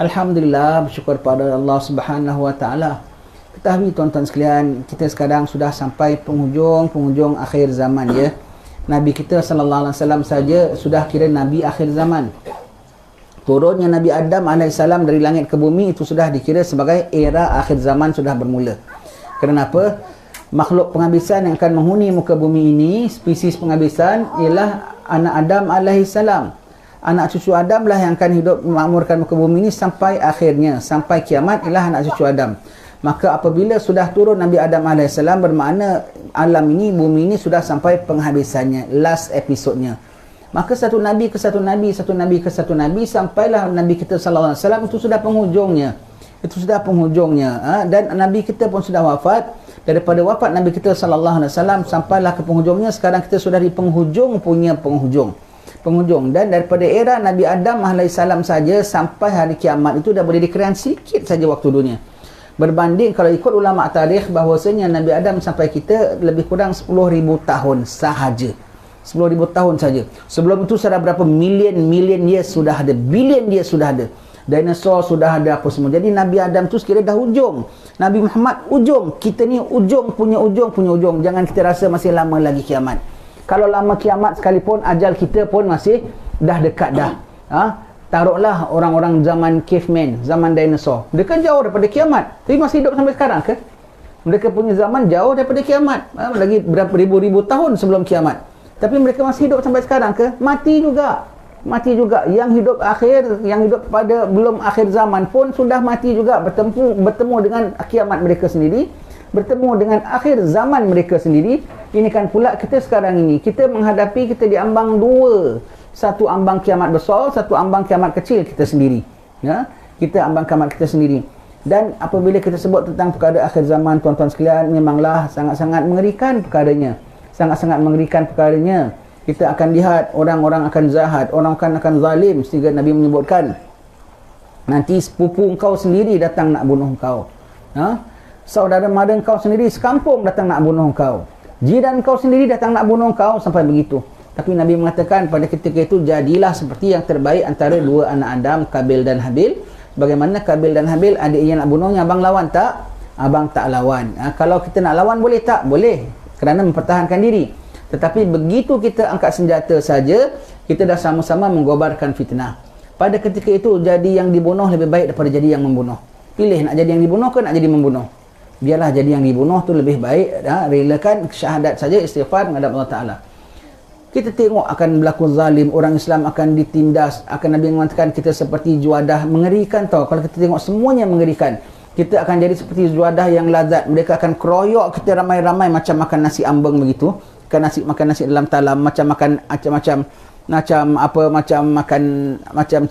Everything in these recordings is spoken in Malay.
Alhamdulillah, bersyukur pada Allah Subhanahu Wa Taala. Ketahui tuan-tuan sekalian, kita sekarang sudah sampai penghujung akhir zaman ya. Nabi kita sallallahu alaihi wasallam saja sudah kira nabi akhir zaman. Turunnya Nabi Adam alaihissalam dari langit ke bumi itu sudah dikira sebagai era akhir zaman sudah bermula. Kenapa? Makhluk penghabisan yang akan menghuni muka bumi ini, spesies penghabisan ialah anak Adam alaihissalam. Anak cucu Adam lah yang akan hidup memakmurkan muka bumi ini sampai akhirnya, sampai kiamat ialah anak cucu Adam. Maka apabila sudah turun Nabi Adam AS, bermakna alam ini, bumi ini sudah sampai penghabisannya, last episodenya. Maka satu Nabi ke satu Nabi, satu Nabi ke satu Nabi, sampailah Nabi kita sallallahu alaihi wasallam, itu sudah penghujungnya. Itu sudah penghujungnya. Dan Nabi kita pun sudah wafat. Daripada wafat Nabi kita sallallahu alaihi wasallam sampailah ke penghujungnya. Sekarang kita sudah di penghujung punya penghujung. Dan daripada era Nabi Adam alaihissalam saja sampai hari kiamat itu dah boleh dikirakan sikit saja waktu dunia. Berbanding kalau ikut ulama tarikh bahawasanya Nabi Adam sampai kita lebih kurang 10,000 tahun sahaja. 10,000 tahun saja. Sebelum itu sudah berapa million years sudah ada, billion years sudah ada. Dinosaur sudah ada apa semua. Jadi Nabi Adam tu sekira dah ujung. Nabi Muhammad ujung. Kita ni ujung punya ujung. Jangan kita rasa masih lama lagi kiamat. Kalau lama kiamat sekalipun, ajal kita pun masih dah dekat dah. Taruhlah orang-orang zaman caveman, zaman dinosaur. Mereka jauh daripada kiamat. Tapi masih hidup sampai sekarang ke? Mereka punya zaman jauh daripada kiamat. Lagi berapa ribu-ribu tahun sebelum kiamat. Tapi mereka masih hidup sampai sekarang ke? Mati juga. Yang hidup akhir, yang hidup pada belum akhir zaman pun sudah mati juga. Bertemu dengan kiamat mereka sendiri. Bertemu dengan akhir zaman mereka sendiri. Ini kan pula kita sekarang ini, kita menghadapi, kita diambang dua. Satu ambang kiamat besar, satu ambang kiamat kecil kita sendiri. Ya? Kita ambang kiamat kita sendiri. Dan apabila kita sebut tentang perkara akhir zaman, tuan-tuan sekalian, memanglah sangat-sangat mengerikan perkaranya. Sangat-sangat mengerikan perkaranya. Kita akan lihat orang-orang akan zahat, orang akan zalim, sehingga Nabi menyebutkan, nanti sepupu engkau sendiri datang nak bunuh engkau. Saudara mara engkau sendiri sekampung datang nak bunuh engkau. Jiran kau sendiri datang nak bunuh kau, sampai begitu. Tapi Nabi mengatakan pada ketika itu, jadilah seperti yang terbaik antara dua anak Adam, Kabil dan Habil. Bagaimana Kabil dan Habil, adiknya nak bunuhnya, abang lawan tak? Abang tak lawan. Kalau kita nak lawan boleh tak? Boleh, kerana mempertahankan diri. Tetapi begitu kita angkat senjata saja, kita dah sama-sama menggobarkan fitnah. Pada ketika itu, jadi yang dibunuh lebih baik daripada jadi yang membunuh. Pilih nak jadi yang dibunuh ke nak jadi membunuh? Biarlah jadi yang dibunuh tu lebih baik. Relakan syahadat saja, istighfar menghadap Allah Ta'ala. Kita tengok akan berlaku zalim, orang Islam akan ditindas, akan Nabi mengatakan kita seperti juadah. Mengerikan tau. Kalau kita tengok semuanya mengerikan. Kita akan jadi seperti juadah yang lazat. Mereka akan keroyok kita ramai-ramai macam makan nasi ambeng begitu. Makan nasi dalam talam, macam makan macam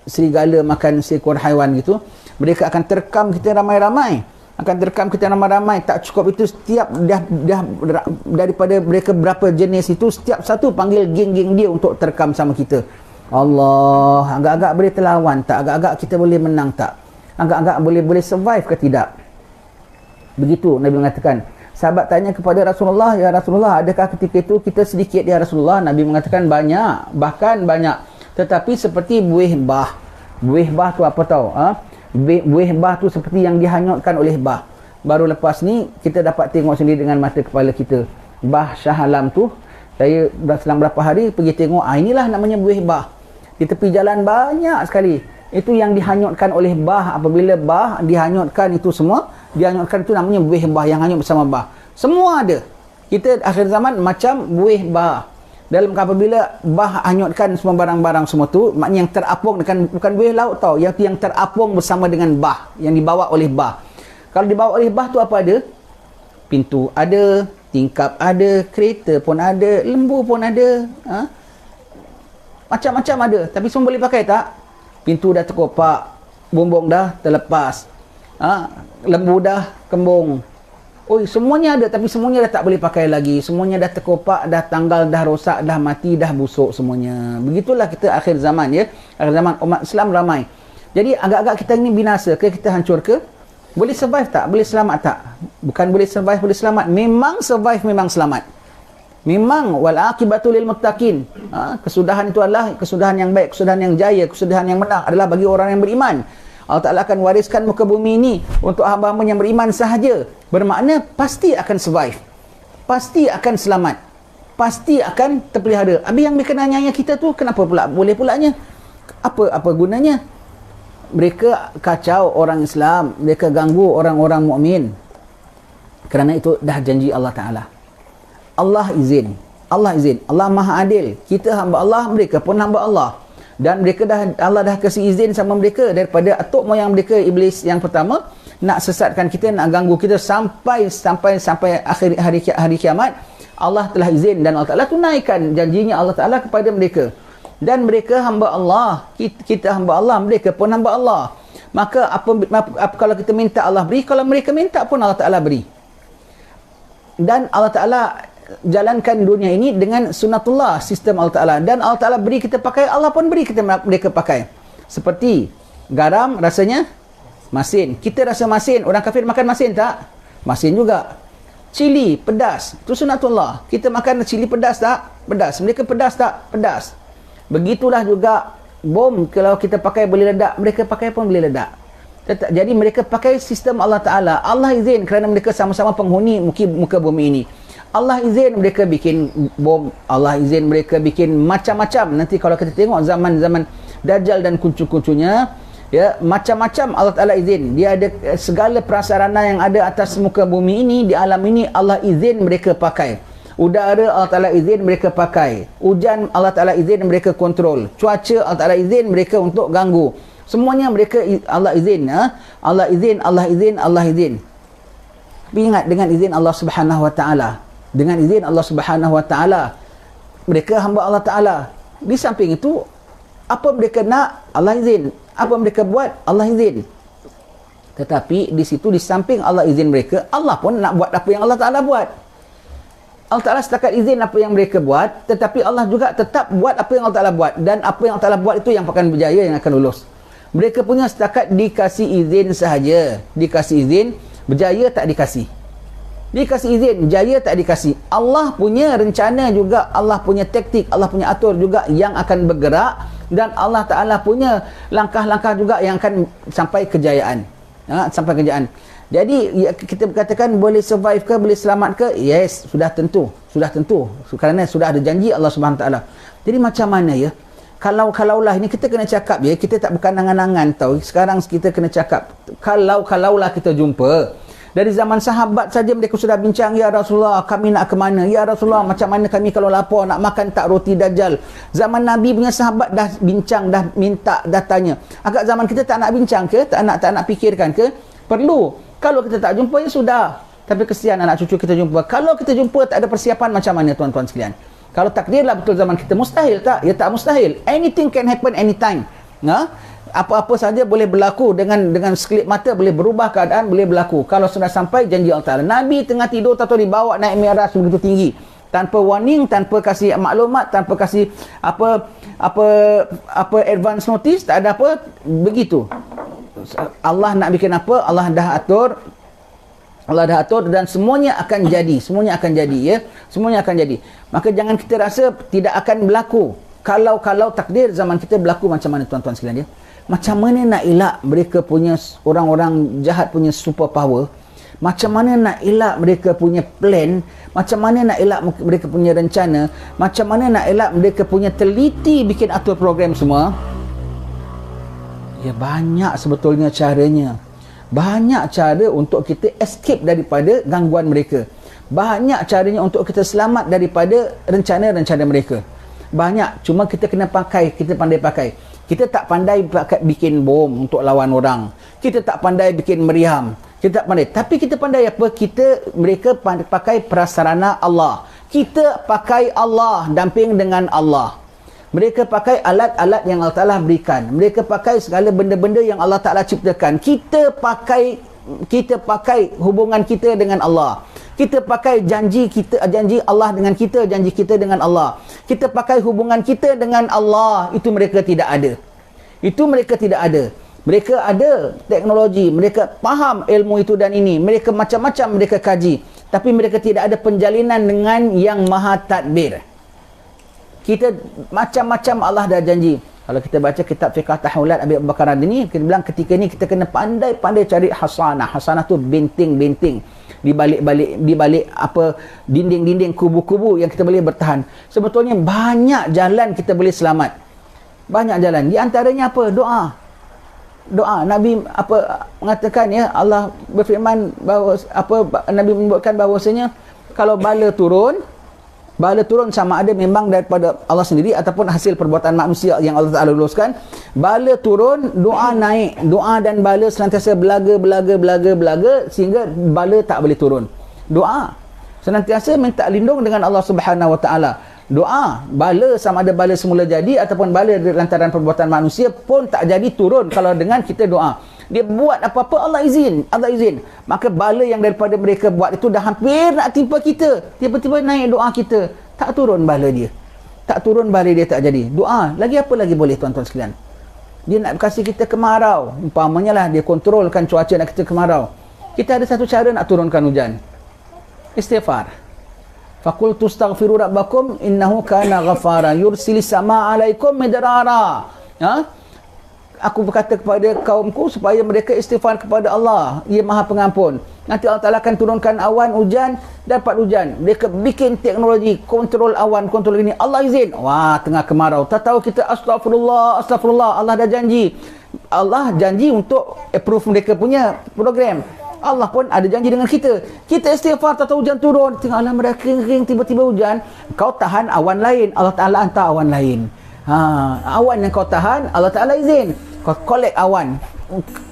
serigala makan seekor haiwan gitu. Mereka akan terkam kita ramai-ramai. Tak cukup itu, setiap dah daripada mereka berapa jenis itu, setiap satu panggil geng-geng dia untuk terkam sama kita. Allah, agak-agak boleh terlawan tak? Agak-agak kita boleh menang tak? Agak-agak boleh survive ke tidak? Begitu Nabi mengatakan. Sahabat tanya kepada Rasulullah, ya Rasulullah, adakah ketika itu kita sedikit ya Rasulullah? Nabi mengatakan banyak, bahkan banyak. Tetapi seperti buih bah. Buih bah tu apa tahu? Buih bah tu seperti yang dihanyutkan oleh bah. Baru lepas ni kita dapat tengok sendiri dengan mata kepala kita. Bah Shah Alam tu, saya selang berapa hari pergi tengok, inilah namanya buih bah. Di tepi jalan banyak sekali. Itu yang dihanyutkan oleh bah. Apabila bah dihanyutkan itu semua, dihanyutkan itu namanya buih bah, yang hanyut bersama bah. Semua ada. Kita akhir zaman macam buih bah. Dalam apabila bah hanyutkan semua barang-barang semua tu, maknanya yang terapung bukan buih laut tau, yang terapung bersama dengan bah, yang dibawa oleh bah. Kalau dibawa oleh bah tu apa ada? Pintu ada, tingkap ada, kereta pun ada, lembu pun ada, macam-macam ada. Tapi semua boleh pakai tak? Pintu dah terkopak, bumbung dah terlepas, lembu dah kembung. Semuanya ada, tapi semuanya dah tak boleh pakai lagi. Semuanya dah terkopak, dah tanggal, dah rosak, dah mati, dah busuk semuanya. Begitulah kita akhir zaman ya. Akhir zaman umat Islam ramai. Jadi agak-agak kita ini binasa ke, kita hancur ke? Boleh survive tak? Boleh selamat tak? Bukan boleh survive, boleh selamat. Memang survive, memang selamat. Memang wal aqibatu lil muttaqin. Kesudahan itu adalah kesudahan yang baik, kesudahan yang jaya, kesudahan yang menang adalah bagi orang yang beriman. Allah Ta'ala akan wariskan muka bumi ini untuk hamba-hamba yang beriman sahaja. Bermakna pasti akan survive, pasti akan selamat, pasti akan terpelihara. Habis yang mereka nanya kita tu, kenapa pula boleh pulanya? Apa gunanya? Mereka kacau orang Islam, mereka ganggu orang-orang mukmin. Kerana itu dah janji Allah Ta'ala. Allah izin, Allah Maha Adil. Kita hamba Allah, mereka pun hamba Allah. Dan mereka Allah dah kasih izin sama mereka daripada atuk moyang mereka, iblis yang pertama, nak sesatkan kita, nak ganggu kita sampai akhir hari kiamat. Allah telah izin dan Allah Ta'ala tunaikan janjinya Allah Ta'ala kepada mereka. Dan mereka hamba Allah, kita hamba Allah, mereka pun hamba Allah. Maka apa kalau kita minta Allah beri, kalau mereka minta pun Allah Ta'ala beri. Dan Allah Ta'ala jalankan dunia ini dengan sunnatullah, sistem Allah Ta'ala. Dan Allah Ta'ala beri kita pakai, Allah pun beri mereka pakai. Seperti garam rasanya masin. Kita rasa masin, orang kafir makan masin tak? Masin juga. Cili pedas, itu sunnatullah. Kita makan cili pedas tak? Pedas. Mereka pedas tak? Pedas. Begitulah juga bom, kalau kita pakai boleh ledak, mereka pakai pun boleh ledak. Jadi mereka pakai sistem Allah Ta'ala. Allah izin kerana mereka sama-sama penghuni muka bumi ini. Allah izin mereka bikin bom, Allah izin mereka bikin macam-macam. Nanti kalau kita tengok zaman-zaman Dajjal dan kuncu-kuncunya, ya, macam-macam Allah Ta'ala izin. Dia ada segala prasarana yang ada atas muka bumi ini, di alam ini, Allah izin mereka pakai. Udara Allah Ta'ala izin mereka pakai. Hujan Allah Ta'ala izin mereka kontrol. Cuaca Allah Ta'ala izin mereka untuk ganggu. Semuanya mereka Allah izin. Allah izin, Allah izin, Allah izin. Tapi ingat, dengan izin Allah Subhanahu Wa Ta'ala. Dengan izin Allah Subhanahu Wa Ta'ala, mereka hamba Allah Ta'ala. Di samping itu, apa mereka nak, Allah izin. Apa mereka buat, Allah izin. Tetapi di situ, di samping Allah izin mereka, Allah pun nak buat apa yang Allah Ta'ala buat. Allah Ta'ala setakat izin apa yang mereka buat, tetapi Allah juga tetap buat apa yang Allah Ta'ala buat. Dan apa yang Allah Ta'ala buat itu yang akan berjaya, yang akan lulus. Mereka punya setakat dikasih izin sahaja. Dikasih izin, berjaya tak dikasih. Dikasih izin, jaya tak dikasih. Allah punya rencana juga, Allah punya taktik, Allah punya atur juga yang akan bergerak. Dan Allah Ta'ala punya langkah-langkah juga yang akan sampai kejayaan. Sampai kejayaan. Jadi kita katakan boleh survive ke, boleh selamat ke? Yes, sudah tentu. Kerana sudah ada janji Allah Subhanahu Taala. Jadi macam mana ya? Kalaulah ini kita kena cakap ya, kita tak bukan angan-angan tahu. Sekarang kita kena cakap. Kalaulah kita jumpa. Dari zaman sahabat saja mereka sudah bincang, ya Rasulullah, kami nak ke mana? Ya Rasulullah, macam mana kami kalau lapar nak makan tak roti Dajjal? Zaman Nabi punya sahabat dah bincang, dah minta, dah tanya. Agak zaman kita tak nak bincang ke? Tak nak fikirkan ke? Perlu. Kalau kita tak jumpa, ya sudah. Tapi kesian anak cucu kita jumpa. Kalau kita jumpa tak ada persiapan, macam mana tuan-tuan sekalian? Kalau takdirlah betul zaman kita, mustahil tak? Ya tak mustahil. Anything can happen anytime. Apa-apa saja boleh berlaku, dengan sekelip mata boleh berubah keadaan, boleh berlaku. Kalau sudah sampai janji Allah Ta'ala. Nabi tengah tidur, tahu dibawa naik Mi'raj begitu tinggi. Tanpa warning, tanpa kasih maklumat, tanpa kasih apa advance notice, tak ada apa, begitu. Allah nak bikin apa, Allah dah atur dan semuanya akan jadi, ya. Semuanya akan jadi. Maka jangan kita rasa tidak akan berlaku. Kalau takdir zaman kita berlaku, macam mana tuan-tuan sekalian, ya? Macam mana nak elak mereka punya orang-orang jahat punya super power? Macam mana nak elak mereka punya plan? Macam mana nak elak mereka punya rencana? Macam mana nak elak mereka punya teliti bikin atur program semua? Ya, banyak sebetulnya caranya. Banyak cara untuk kita escape daripada gangguan mereka. Banyak caranya untuk kita selamat daripada rencana-rencana mereka. Banyak, cuma kita kena pakai, kita pandai pakai. Kita tak pandai bikin bom untuk lawan orang. Kita tak pandai bikin meriam. Kita tak pandai. Tapi kita pandai apa? Mereka pakai prasarana Allah. Kita pakai Allah, damping dengan Allah. Mereka pakai alat-alat yang Allah Ta'ala berikan. Mereka pakai segala benda-benda yang Allah Ta'ala ciptakan. Kita pakai hubungan kita dengan Allah. Kita pakai janji Allah dengan kita, janji kita dengan Allah. Kita pakai hubungan kita dengan Allah. Itu mereka tidak ada. Mereka ada teknologi, mereka faham ilmu itu dan ini. Mereka macam-macam mereka kaji. Tapi mereka tidak ada penjalinan dengan yang maha tadbir. Kita macam-macam Allah dah janji. Kalau kita baca kitab fiqh tahawulat Abi Bakar Adini, kita bilang ketika ni kita kena pandai-pandai cari hasanah. Hasanah tu benting-benting di balik apa dinding-dinding kubu-kubu yang kita boleh bertahan. Sebetulnya banyak jalan kita boleh selamat. Banyak jalan. Di antaranya apa? Doa. Nabi apa mengatakan ya, Allah berfirman bahawa Nabi menyebutkan bahawasanya kalau bala turun sama ada memang daripada Allah sendiri ataupun hasil perbuatan manusia yang Allah Ta'ala luluskan. Bala turun, doa naik. Doa dan bala senantiasa belaga sehingga bala tak boleh turun. Doa. Senantiasa minta lindung dengan Allah Subhanahu Wa Ta'ala. Doa. Bala sama ada bala semula jadi ataupun bala lantaran perbuatan manusia pun tak jadi turun kalau dengan kita doa. Dia buat apa-apa Allah izin. Maka bala yang daripada mereka buat itu dah hampir nak timpa kita, tiba-tiba naik doa kita, tak turun bala dia, tak jadi doa. Lagi apa lagi boleh tuan-tuan sekalian? Dia nak kasih kita kemarau, umpamanya lah dia kontrolkan cuaca nak kita kemarau. Kita ada satu cara nak turunkan hujan, istighfar. Faqultu astaghfiru rabbakum innahu kana ghafara yursilis samaa alaikum midrara. Aku berkata kepada kaumku supaya mereka istighfar kepada Allah. Ia Maha Pengampun. Nanti Allah Ta'ala akan turunkan awan, hujan, dapat hujan. Mereka bikin teknologi, kontrol awan, kontrol ini. Allah izin. Wah, tengah kemarau. Tak tahu kita astagfirullah. Allah dah janji. Allah janji untuk approve mereka punya program. Allah pun ada janji dengan kita. Kita istighfar, tak tahu hujan turun. Tengah alam kering, tiba-tiba hujan. Kau tahan awan lain. Allah Ta'ala hantar awan lain. Awan yang kau tahan, Allah Ta'ala izin. Kau collect awan.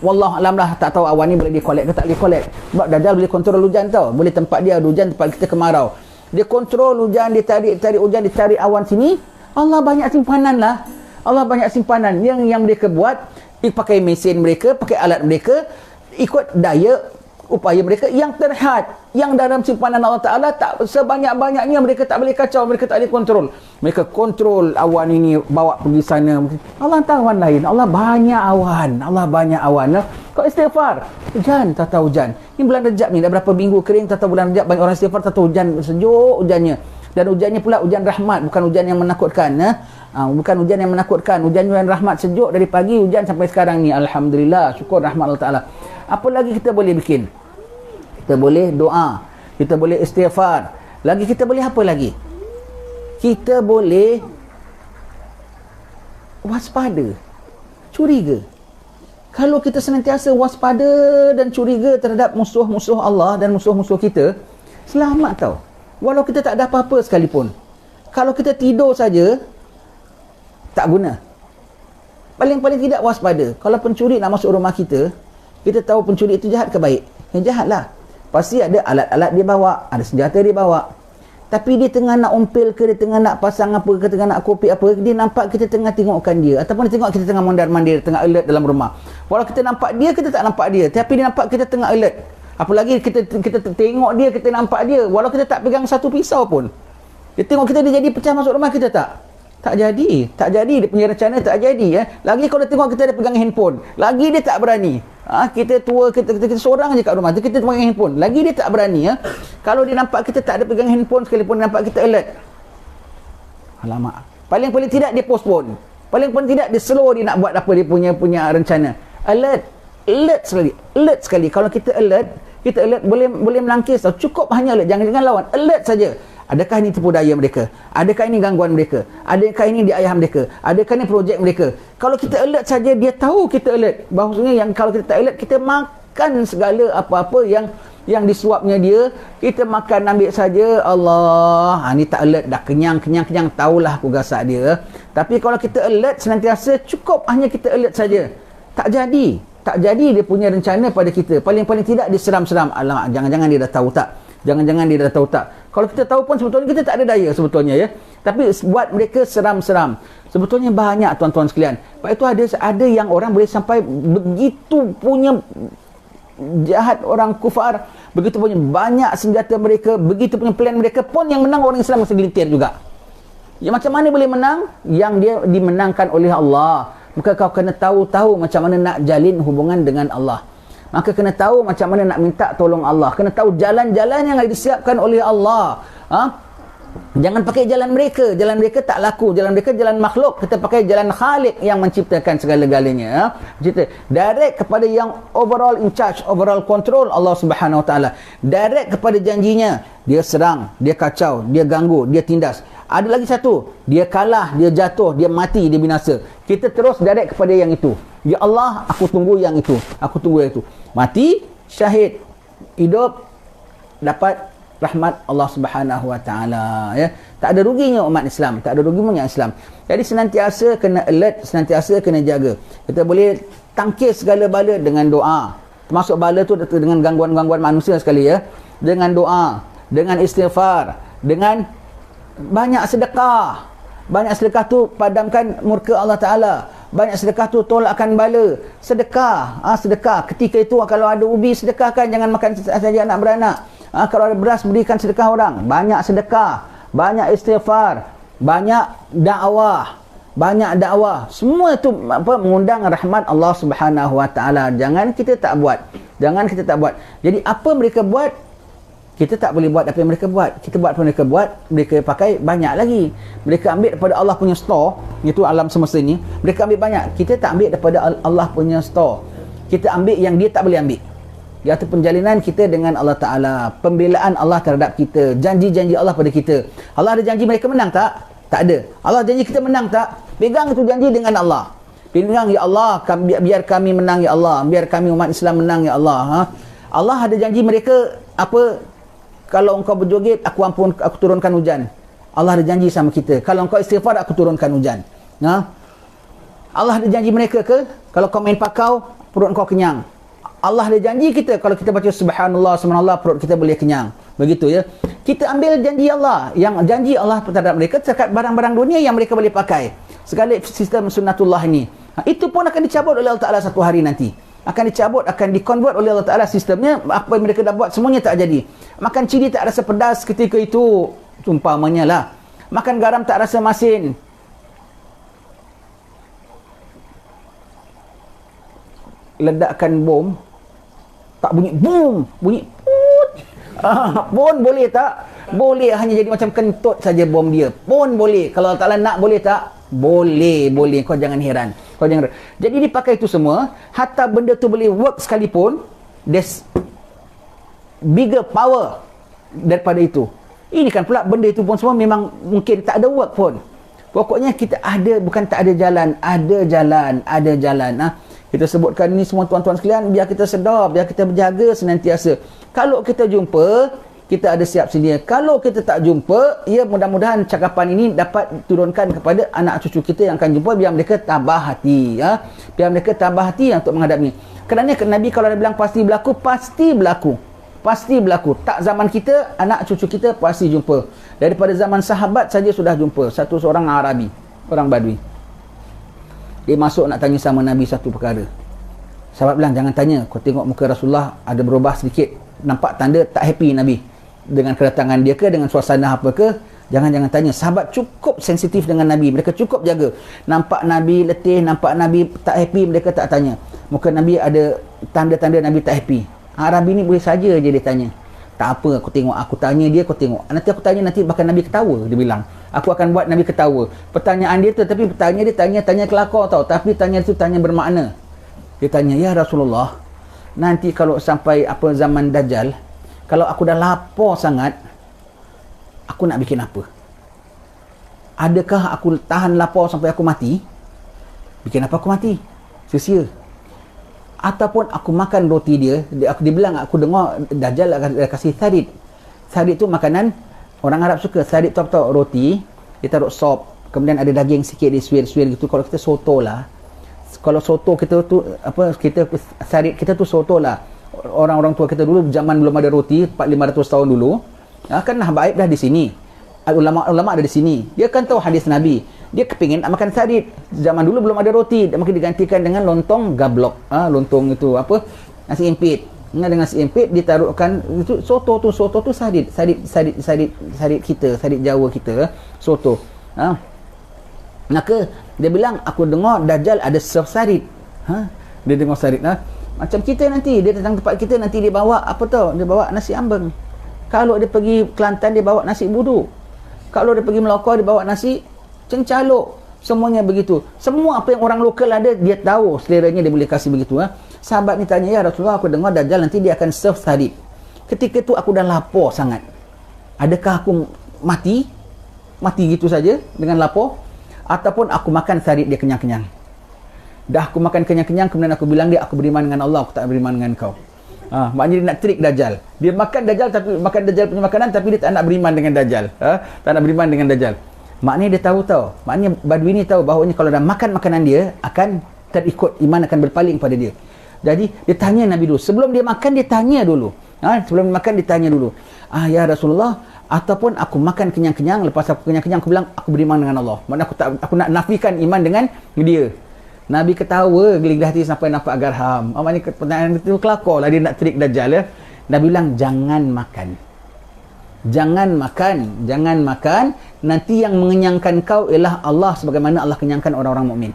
Wallah alam lah, tak tahu awan ni boleh dia collect ke tak boleh collect. Sebab Dajjal boleh kontrol hujan tau. Boleh tempat dia ada hujan, tempat kita kemarau. Dia kontrol hujan, dia tarik hujan, dia tarik awan sini. Allah banyak simpanan lah. Allah banyak simpanan. Yang mereka buat, pakai mesin mereka, pakai alat mereka, ikut daya upaya mereka yang terhad, yang dalam simpanan Allah Ta'ala tak sebanyak-banyaknya mereka tak boleh kacau, mereka tak boleh kontrol. Mereka kontrol awan ini, bawa pergi sana. Allah tahu awan lain. Allah banyak awan. Kau istighfar, hujan, tak tahu hujan. Ini bulan Rejab ni, dah berapa minggu kering, tak tahu bulan Rejab banyak orang istighfar, tak tahu hujan, sejuk hujannya. Dan hujannya pula hujan rahmat, bukan hujan yang menakutkan. Bukan hujan yang menakutkan, hujan rahmat, sejuk dari pagi, hujan sampai sekarang ni. Alhamdulillah, syukur rahmat Allah Ta'ala. Apa lagi kita boleh bikin? Kita boleh doa, kita boleh istighfar. Lagi kita boleh apa lagi? Kita boleh waspada, curiga. Kalau kita senantiasa waspada dan curiga terhadap musuh-musuh Allah dan musuh-musuh kita, selamat tau. Walau kita tak ada apa-apa sekalipun. Kalau kita tidur saja, tak guna. Paling-paling tidak waspada. Kalau pencuri nak masuk rumah kita, kita tahu pencuri itu jahat ke baik? Yang jahat lah. Pasti ada alat-alat dia bawa, ada senjata dia bawa. Tapi dia tengah nak umpil ke, dia tengah nak pasang apa ke, tengah nak kopi apa, dia nampak kita tengah tengokkan dia. Ataupun dia tengok kita tengah mondar-mandir, tengah alert dalam rumah. Walau kita nampak dia, kita tak nampak dia. Tapi dia nampak kita tengah alert. Apalagi kita tengok dia, kita nampak dia. Walau kita tak pegang satu pisau pun. Dia tengok kita, dia jadi pecah masuk rumah kita tak? Tak jadi. Dia punya rencana tak jadi. Lagi kalau dia tengok kita ada pegang handphone, lagi dia tak berani. Kita tua, kita seorang je kat rumah, kita pegang handphone, lagi dia tak berani. Kalau dia nampak kita tak ada pegang handphone sekalipun, dia nampak kita alert, alamak, paling tidak dia postpone, paling tidak dia slow, dia nak buat apa dia punya rencana. Alert sekali. Kalau kita alert boleh melangkis tau. Cukup hanya alert, jangan lawan, alert saja. Adakah ini tipu daya mereka? Adakah ini gangguan mereka? Adakah ini di ayah mereka? Adakah ini projek mereka? Kalau kita alert saja, dia tahu kita alert. Bahawasanya yang kalau kita tak alert, kita makan segala apa-apa yang disuapnya dia. Kita makan, ambil saja. Allah, ni tak alert dah, kenyang, tahulah aku gasak dia. Tapi kalau kita alert senantiasa, cukup hanya kita alert saja. Tak jadi dia punya rencana pada kita. Paling tidak dia seram-seram. Alamak, jangan-jangan dia dah tahu tak? Kalau kita tahu pun sebetulnya kita tak ada daya sebetulnya, ya. Tapi buat mereka seram-seram. Sebetulnya banyak tuan-tuan sekalian. Sebab itu ada yang orang boleh sampai begitu punya jahat orang kufar, begitu punya banyak senjata mereka, begitu punya plan mereka pun yang menang orang Islam masih gelintir juga. Ya, macam mana boleh menang? Yang dia dimenangkan oleh Allah. Maka kau kena tahu macam mana nak jalin hubungan dengan Allah. Maka kena tahu macam mana nak minta tolong Allah. Kena tahu jalan-jalan yang disiapkan oleh Allah. Jangan pakai jalan mereka. Jalan mereka tak laku. Jalan mereka jalan makhluk. Kita pakai jalan Khalik yang menciptakan segala-galanya. Kita direct kepada yang overall in charge, overall control, Allah Subhanahu Wa Taala. Direct kepada janjinya. Dia serang, dia kacau, dia ganggu, dia tindas. Ada lagi satu, dia kalah, dia jatuh, dia mati, dia binasa. Kita terus direct kepada yang itu. Ya Allah, aku tunggu yang itu. Aku tunggu yang itu. Mati, syahid. Hidup, dapat rahmat Allah Subhanahu Wa Taala, ya. Tak ada ruginya umat Islam, tak ada ruginya Islam. Jadi senantiasa kena alert, senantiasa kena jaga. Kita boleh tangkis segala bala dengan doa. Termasuk bala tu dengan gangguan-gangguan manusia sekali, ya. Dengan doa, dengan istighfar, dengan banyak sedekah. Banyak sedekah tu padamkan murka Allah Taala. Banyak sedekah tu tolakkan bala. Sedekah, sedekah. Ketika itu kalau ada ubi sedekahkan, jangan makan saja anak beranak. Kalau ada beras, berikan sedekah orang. Banyak sedekah, banyak istighfar, banyak dakwah, banyak dakwah. Semua itu mengundang rahmat Allah Subhanahu Wa Taala. Jangan kita tak buat. Jangan kita tak buat. Jadi apa mereka buat, kita tak boleh buat apa yang mereka buat. Kita buat apa yang mereka buat, mereka pakai banyak lagi. Mereka ambil daripada Allah punya store, iaitu alam semesta ni. Mereka ambil banyak. Kita tak ambil daripada Allah punya store. Kita ambil yang dia tak boleh ambil. Iaitu penjalinan kita dengan Allah Ta'ala, pembelaan Allah terhadap kita, janji-janji Allah pada kita. Allah ada janji mereka menang tak? Tak ada. Allah janji kita menang tak? Pegang itu janji dengan Allah. Pegang, ya Allah, biar kami menang, ya Allah. Biar kami umat Islam menang, ya Allah. Allah ada janji mereka, apa? Kalau engkau berjoget, aku turunkan hujan. Allah ada janji sama kita. Kalau engkau istighfar, aku turunkan hujan. Allah ada janji mereka ke? Kalau kau main pakau, perut engkau kenyang. Allah ada janji kita, kalau kita baca subhanallah, subhanallah, perut kita boleh kenyang. Begitu, ya. Kita ambil janji Allah, yang janji Allah terhadap mereka terhadap barang-barang dunia yang mereka boleh pakai. Segala sistem sunnatullah ini. Itu pun akan dicabut oleh Allah Ta'ala satu hari nanti. Akan dicabut, akan dikonvert oleh Allah Ta'ala sistemnya. Apa yang mereka dah buat, semuanya tak jadi. Makan cili tak rasa pedas ketika itu, umpamanya lah. Makan garam tak rasa masin. Ledakkan bom, tak bunyi boom, bunyi put. Pun boleh tak? Boleh, hanya jadi macam kentut saja bom dia. Pun boleh. Kalau Allah Ta'ala nak, boleh tak? Boleh, boleh. Kau jangan heran. Kau jangan heran. Jadi dipakai itu semua, hatta benda tu boleh work sekalipun, there's bigger power daripada itu. Ini kan pula benda itu pun semua memang mungkin tak ada work pun. Pokoknya kita ada, bukan tak ada jalan, ada jalan, ada jalan. Kita sebutkan ini semua tuan-tuan sekalian, biar kita sedar, biar kita berjaga senantiasa. Kalau kita jumpa, kita ada siap sedia. Kalau kita tak jumpa, ya mudah-mudahan cakapan ini dapat turunkan kepada anak cucu kita yang akan jumpa, biar mereka tabah hati, ya. Biar mereka tabah hati untuk menghadapi. Kerana Nabi kalau dia bilang pasti berlaku, pasti berlaku. Pasti berlaku. Tak zaman kita, anak cucu kita pasti jumpa. Daripada zaman sahabat saja sudah jumpa. Satu seorang Arabi, orang Badui. Dia masuk nak tanya sama Nabi satu perkara. Sahabat bilang, jangan tanya. Kau tengok muka Rasulullah ada berubah sedikit. Nampak tanda tak happy Nabi. Dengan kedatangan dia ke, dengan suasana apa ke. Jangan tanya. Sahabat cukup sensitif dengan Nabi. Mereka cukup jaga. Nampak Nabi letih, nampak Nabi tak happy, mereka tak tanya. Muka Nabi ada tanda-tanda Nabi tak happy. Arabi ni boleh saja je dia tanya. Tak apa, aku tengok. Aku tanya dia, aku tengok. Nanti aku tanya, nanti bahkan Nabi ketawa, dia bilang. Aku akan buat Nabi ketawa. Pertanyaan dia tu, tapi pertanyaan dia tanya kelakar tau. Tapi tanya tu tanya bermakna. Dia tanya, ya Rasulullah, nanti kalau sampai apa zaman Dajjal, kalau aku dah lapar sangat, aku nak bikin apa? Adakah aku tahan lapar sampai aku mati? Bikin apa aku mati? Sia-sia. Ataupun aku makan roti dia bilang, aku dengar Dajjal akan kasih tharid. Tharid tu makanan orang Arab suka. Tharid tu apa? Roti, dia taruh sop, kemudian ada daging sikit, dia suir-suir gitu. Kalau kita soto lah, kalau soto kita tu apa, kita tharid kita tu soto lah. Orang-orang tua kita dulu zaman belum ada roti, 400-500 tahun dulu, kan Habaib dah di sini, ulama ada di sini. Dia kan tahu hadis Nabi. Dia kepingin nak makan tharid. Zaman dulu belum ada roti, maka digantikan dengan lontong gablok. Lontong itu apa? Nasi impit. Dengan nasi impit ditaruhkan itu soto tu tharid kita, tharid Jawa kita, soto. Maka dia bilang, aku dengar Dajjal ada serve tharid. Dia dengar tharid. Macam kita nanti, dia datang tempat kita, nanti dia bawa apa tau? Dia bawa nasi ambeng. Kalau dia pergi Kelantan, dia bawa nasi buduk. Kalau dia pergi Melaka, dia bawa nasi, cencaluk. Semuanya begitu. Semua apa yang orang lokal ada, dia tahu seleranya dia boleh kasih begitu. Sahabat ni tanya, ya Rasulullah, aku dengar Dajjal nanti dia akan serve tahrib. Ketika tu aku dah lapar sangat. Adakah aku mati gitu saja dengan lapar? Ataupun aku makan tahrib dia kenyang-kenyang? Dah aku makan kenyang-kenyang, kemudian aku bilang dia, aku beriman dengan Allah, aku tak beriman dengan kau. Maknanya dia nak trik Dajjal. Dia makan Dajjal, tapi makan Dajjal punya makanan, tapi dia tak nak beriman dengan Dajjal. Tak nak beriman dengan Dajjal. Maknanya dia tahu. Maknanya Badui ni tahu bahawa kalau dah makan makanan dia, akan terikut, iman akan berpaling pada dia. Jadi dia tanya Nabi dulu. Sebelum dia makan, dia tanya dulu. Sebelum dia makan, dia tanya dulu. Ya Rasulullah, ataupun aku makan kenyang-kenyang, lepas aku kenyang-kenyang, aku bilang aku beriman dengan Allah. Maknanya aku nak nafikan iman dengan dia. Nabi ketawa, geli hati sampai nampak garham. Maknanya pertanyaan itu kelakar lah, dia nak trik Dajjal ya. Nabi bilang jangan makan. Jangan makan. Nanti yang mengenyangkan kau ialah Allah, sebagaimana Allah kenyangkan orang-orang mukmin.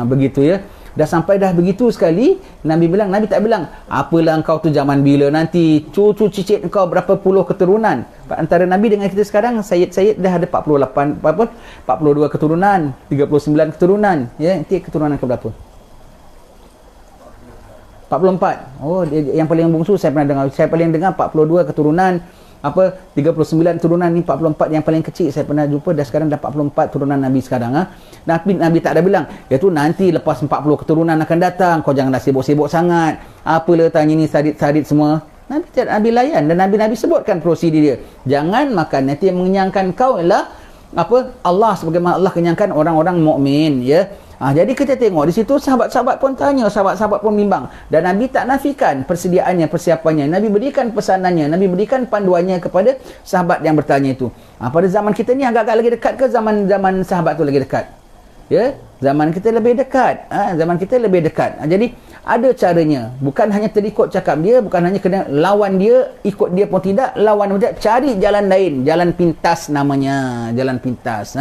Begitu ya. Dah sampai dah begitu sekali, Nabi tak bilang, apalah engkau tu zaman bila nanti cucu cicit engkau berapa puluh keturunan. Antara Nabi dengan kita sekarang, Sayyid dah ada 42 keturunan, 39 keturunan. Ya, nanti keturunan ke berapa? 44. Oh, yang paling bungsu saya pernah dengar. Saya paling dengar 42 keturunan. 39 turunan ni, 44 yang paling kecil saya pernah jumpa. Dah sekarang dah 44 turunan Nabi sekarang. Nabi tak ada bilang, iaitu nanti lepas 40 keturunan akan datang, kau jangan dah sibuk-sibuk sangat. Apalah tanya ni sadit-sadit semua. Nabi layan, dan Nabi sebutkan prosedur dia. Jangan makan, nanti yang mengenyangkan kau ialah Allah, sebagaimana Allah kenyangkan orang-orang mukmin ya. Jadi kita tengok di situ, sahabat-sahabat pun tanya, sahabat-sahabat pun bimbang, dan Nabi tak nafikan persediaannya, persiapannya. Nabi berikan pesanannya, Nabi berikan panduannya kepada sahabat yang bertanya itu. Pada zaman kita ni agak-agak lagi dekat ke zaman sahabat tu lagi dekat? Ya, zaman kita lebih dekat. Jadi ada caranya, bukan hanya terikut cakap dia, bukan hanya kena lawan dia, ikut dia pun tidak, lawan dia, cari jalan lain, jalan pintas namanya, jalan pintas.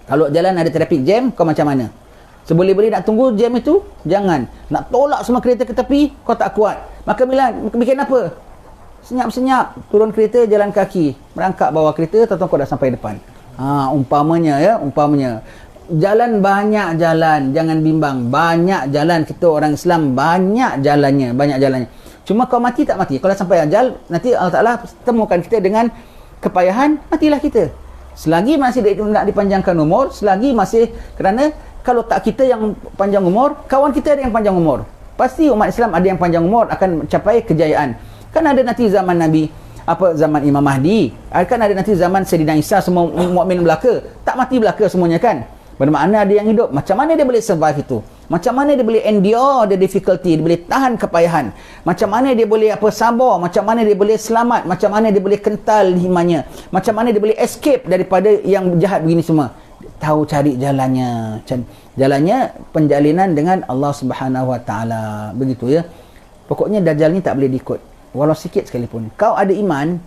Kalau jalan ada traffic jam, kau macam mana? Seboleh-boleh nak tunggu jam itu? Jangan. Nak tolak semua kereta ke tepi, kau tak kuat. Maka bikin apa? Senyap-senyap, turun kereta, jalan kaki, merangkak bawah kereta, tahu kau dah sampai depan. Umpamanya. Jalan, banyak jalan, jangan bimbang. Banyak jalan, kita orang Islam banyak jalannya. Cuma kau mati tak mati. Kalau sampai ajal, nanti Allah Ta'ala temukan kita dengan kepayahan, matilah kita. Selagi masih nak dipanjangkan umur, kerana kalau tak kita yang panjang umur, kawan kita ada yang panjang umur. Pasti umat Islam ada yang panjang umur akan mencapai kejayaan. Kan ada nanti zaman Nabi, zaman Imam Mahdi, kan ada nanti zaman Sayyidina Isa, semua mukmin belaka. Tak mati belaka semuanya kan? Bermakna ada yang hidup. Macam mana dia boleh survive itu? Macam mana dia boleh endure the difficulty, dia boleh tahan kepayahan? Macam mana dia boleh sabar? Macam mana dia boleh selamat? Macam mana dia boleh kental imannya? Macam mana dia boleh escape daripada yang jahat begini semua? Tahu cari jalannya. Penjalinan dengan Allah Subhanahu Wa Taala. Begitu ya. Pokoknya Dajjal ni tak boleh diikut. Walau sikit sekalipun. Kau ada iman,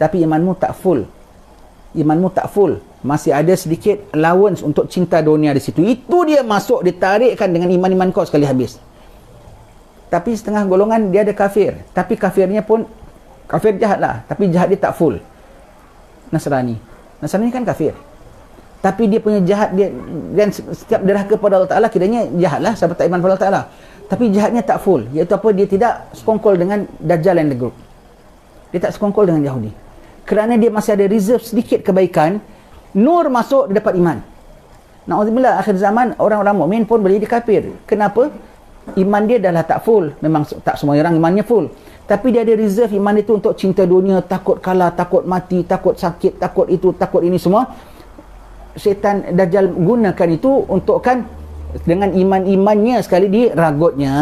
tapi imanmu tak full. Masih ada sedikit allowance untuk cinta dunia di situ. Itu dia masuk, ditarikkan dengan iman-iman kau sekali habis. Tapi setengah golongan dia ada kafir. Tapi kafirnya pun kafir jahat lah. Tapi jahat dia tak full. Nasrani kan kafir. Tapi dia punya jahat dia, dan setiap derhaka pada Allah Ta'ala, kiranya jahat lah, sebab tak iman pada Allah Ta'ala. Tapi jahatnya tak full. Iaitu dia tidak sekongkol dengan Dajjal and the group. Dia tak sekongkol dengan Yahudi. Kerana dia masih ada reserve sedikit kebaikan, nur masuk, dia dapat iman. Na'udzubillah, akhir zaman orang-orang mukmin pun boleh jadi kafir. Kenapa? Iman dia dah lah tak full. Memang tak semua orang imannya full, tapi dia ada reserve iman itu untuk cinta dunia, takut kalah, takut mati, takut sakit, takut itu, takut ini semua. Syaitan Dajjal gunakan itu untuk dengan iman-imannya sekali diragutnya.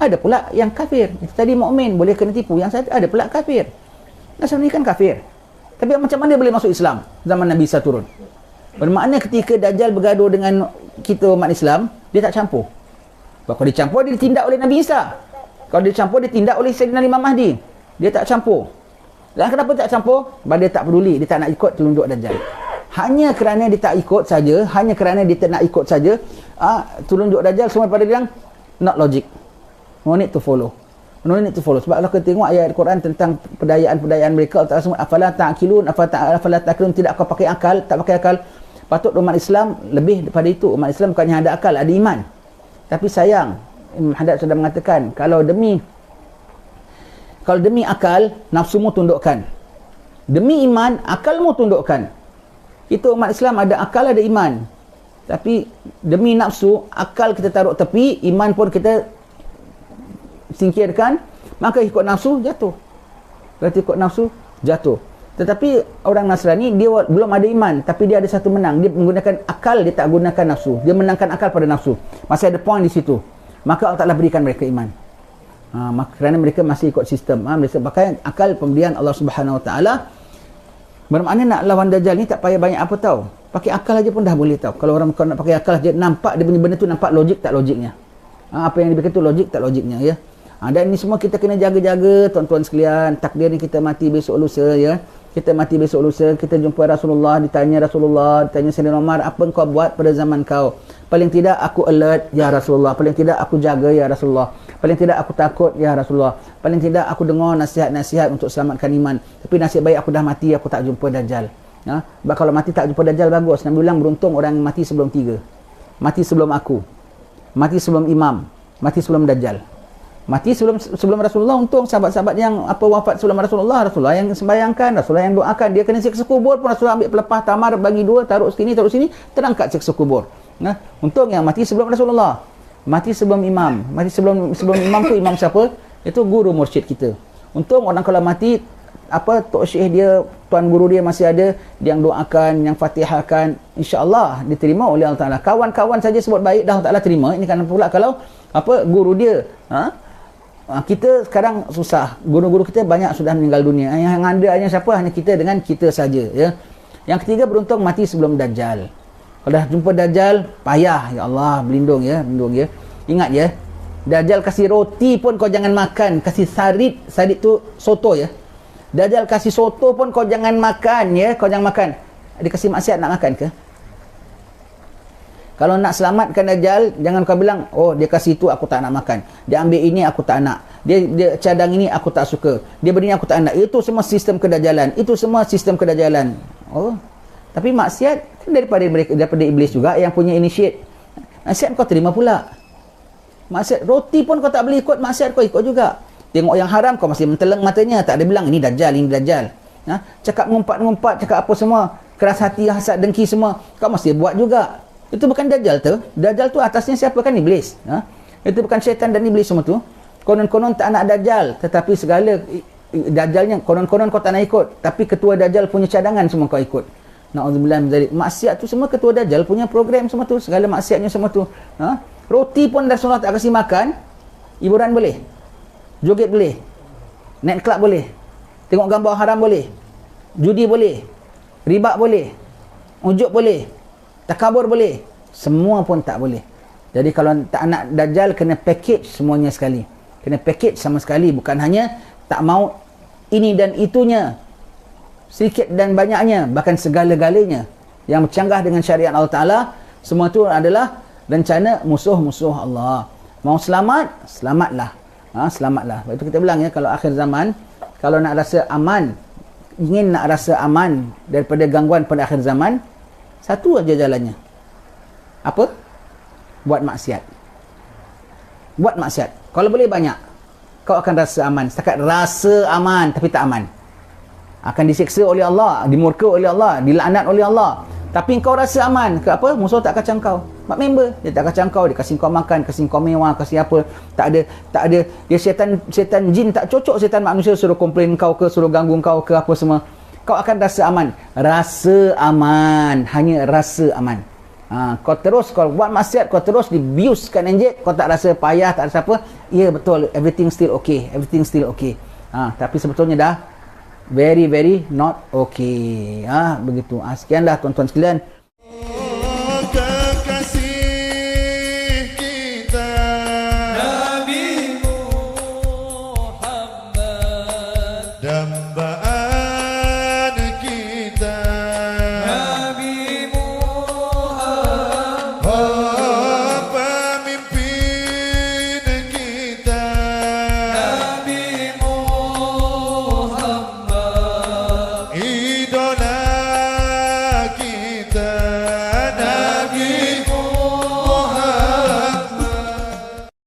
Ada pula yang kafir. Itu tadi mukmin boleh kena tipu. Yang ada pula kafir. Nasrani kan kafir. Tapi macam mana dia boleh masuk Islam zaman Nabi Isa turun? Bermakna ketika Dajjal bergaduh dengan kita umat Islam, dia tak campur. Kalau dia campur, dia ditindak oleh Nabi Isa. Kalau dia campur, dia tindak oleh Sayyidina Imam Mahdi. Dia tak campur. Dan kenapa tak campur? Sebab dia tak peduli. Dia tak nak ikut telunjuk Dajjal. Hanya kerana dia tak ikut saja, telunjuk Dajjal, semua pada bilang not logic. No need to follow. Manusia need to follow. Sebab kalau kita tengok ayat Al-Quran tentang pedayaan-pedayaan mereka, Allah Ta'ala afala ta'qilun, afala ta'qilun, tidak kau pakai akal, tak pakai akal. Patut umat Islam lebih daripada itu. Umat Islam bukannya ada akal, ada iman. Tapi sayang, Imam Haddad sudah mengatakan, kalau demi akal, nafsumu tundukkan. Demi iman, akalmu tundukkan. Kita umat Islam ada akal, ada iman. Tapi demi nafsu, akal kita taruh tepi, iman pun kita singkirkan, maka ikut nafsu jatuh. Berarti ikut nafsu jatuh. Tetapi orang Nasrani, dia belum ada iman, tapi dia ada satu menang. Dia menggunakan akal, dia tak gunakan nafsu. Dia menangkan akal pada nafsu. Masih ada point di situ. Maka Allah Ta'ala berikan mereka iman. Kerana mereka masih ikut sistem. Mereka pakai akal pemberian Allah Subhanahu Wa Ta'ala. Bermakna nak lawan Dajjal ni tak payah banyak apa tahu. Pakai akal aja pun dah boleh tahu. Kalau orang nak pakai akal aja, nampak dia punya benda tu, nampak logik tak logiknya. Apa yang diberikan tu logik tak logiknya, ya. Dan ini semua kita kena jaga-jaga, tuan-tuan sekalian. Takdir ni kita mati besok lusa, ya. Kita mati besok lusa, kita jumpa Rasulullah, ditanya Sayyidina Umar, apa engkau buat pada zaman kau? Paling tidak aku alert, ya Rasulullah. Paling tidak aku jaga, ya Rasulullah. Paling tidak aku takut, ya Rasulullah. Paling tidak aku dengar nasihat-nasihat untuk selamatkan iman. Tapi nasib baik aku dah mati, aku tak jumpa Dajjal. Sebab kalau mati tak jumpa Dajjal, bagus. Nabi bilang beruntung orang yang mati sebelum 3. Mati sebelum aku. Mati sebelum imam. Mati sebelum Dajjal. Mati sebelum Rasulullah, untung sahabat-sahabat yang wafat sebelum Rasulullah yang sembayangkan, Rasulullah yang doakan. Dia kena siksa kubur pun Rasulullah ambil pelepah tamar, bagi 2, taruh sini, terangkat siksa kubur. Untung yang mati sebelum Rasulullah, mati sebelum imam. Mati sebelum imam tu, imam siapa? Itu guru mursyid kita. Untung orang kalau mati, tok syekh dia, tuan guru dia masih ada, dia yang doakan, yang fatihahkan, insya-Allah diterima oleh Allah Taala. Kawan-kawan saja sebut baik dah Allah Taala terima. Ini kan pula kalau guru dia, kita sekarang susah. Guru-guru kita banyak sudah meninggal dunia. Yang ada hanya siapa? Hanya kita dengan kita saja, ya. Yang ketiga, beruntung mati sebelum Dajjal. Kalau dah jumpa Dajjal, payah, ya Allah, berlindung ya. Ingat ya, Dajjal kasih roti pun kau jangan makan, kasih sarit tu soto ya. Dajjal kasih soto pun kau jangan makan ya, kau jangan makan. Dia kasih maksiat nak makan ke? Kalau nak selamatkan Dajjal, jangan kau bilang, oh dia kasih itu aku tak nak makan. Dia ambil ini aku tak nak. Dia cadang ini aku tak suka. Dia beri ini aku tak nak. Itu semua sistem kedajalan. Oh. Tapi maksiat daripada iblis juga yang punya initiate. Maksiat kau terima pula. Maksiat roti pun kau tak boleh ikut, maksiat kau ikut juga. Tengok yang haram kau masih menteleng matanya, tak ada bilang ini Dajjal. Cakap ngumpat, cakap apa semua, keras hati, hasad, dengki semua, kau masih buat juga. Itu bukan Dajjal tu. Dajjal tu atasnya siapa? Kan iblis. Itu bukan syaitan dan iblis semua tu. Konon-konon tak nak Dajjal, tetapi segala Dajjalnya konon-konon kau tak nak ikut, tapi ketua Dajjal punya cadangan semua kau ikut. Na'udzubillah min dzalik. Maksiat tu semua ketua Dajjal punya program semua tu, segala maksiatnya semua tu. Roti pun Rasulullah tak kasih makan. Hiburan boleh, joget boleh, night club boleh, tengok gambar haram boleh, judi boleh, riba boleh, ujub boleh, takabur boleh, semua pun tak boleh. Jadi kalau tak nak Dajjal, kena package semuanya sekali. Kena package sama sekali, bukan hanya tak mau ini dan itunya, sedikit dan banyaknya, bahkan segala-galanya yang bercanggah dengan syariat Allah Ta'ala. Semua itu adalah rencana musuh-musuh Allah. Mau selamat, selamatlah. Selamatlah. Itu kita bilang ya, kalau akhir zaman, kalau nak rasa aman, ingin nak rasa aman daripada gangguan pada akhir zaman, satu aja jalannya. Apa? Buat maksiat. Buat maksiat. Kalau boleh banyak, kau akan rasa aman. Setakat rasa aman, tapi tak aman. Akan disiksa oleh Allah, dimurka oleh Allah, dilaknat oleh Allah. Tapi kau rasa aman. Ke apa? Musuh tak kacang kau. Mak member, dia tak kacang kau, dia kasih kau makan, kasih kau mewah, kasih apa. Tak ada. Dia syaitan jin tak cocok, syaitan manusia suruh komplain kau ke, suruh ganggu kau ke apa semua. Kau akan rasa aman. Rasa aman, hanya rasa aman. Kau terus, kau buat maksiat, kau terus dibiuskan enjek, kau tak rasa payah, tak rasa apa. Ya betul, everything still okay, tapi sebetulnya dah very very not okay. Begitu. Sekianlah tuan-tuan sekalian.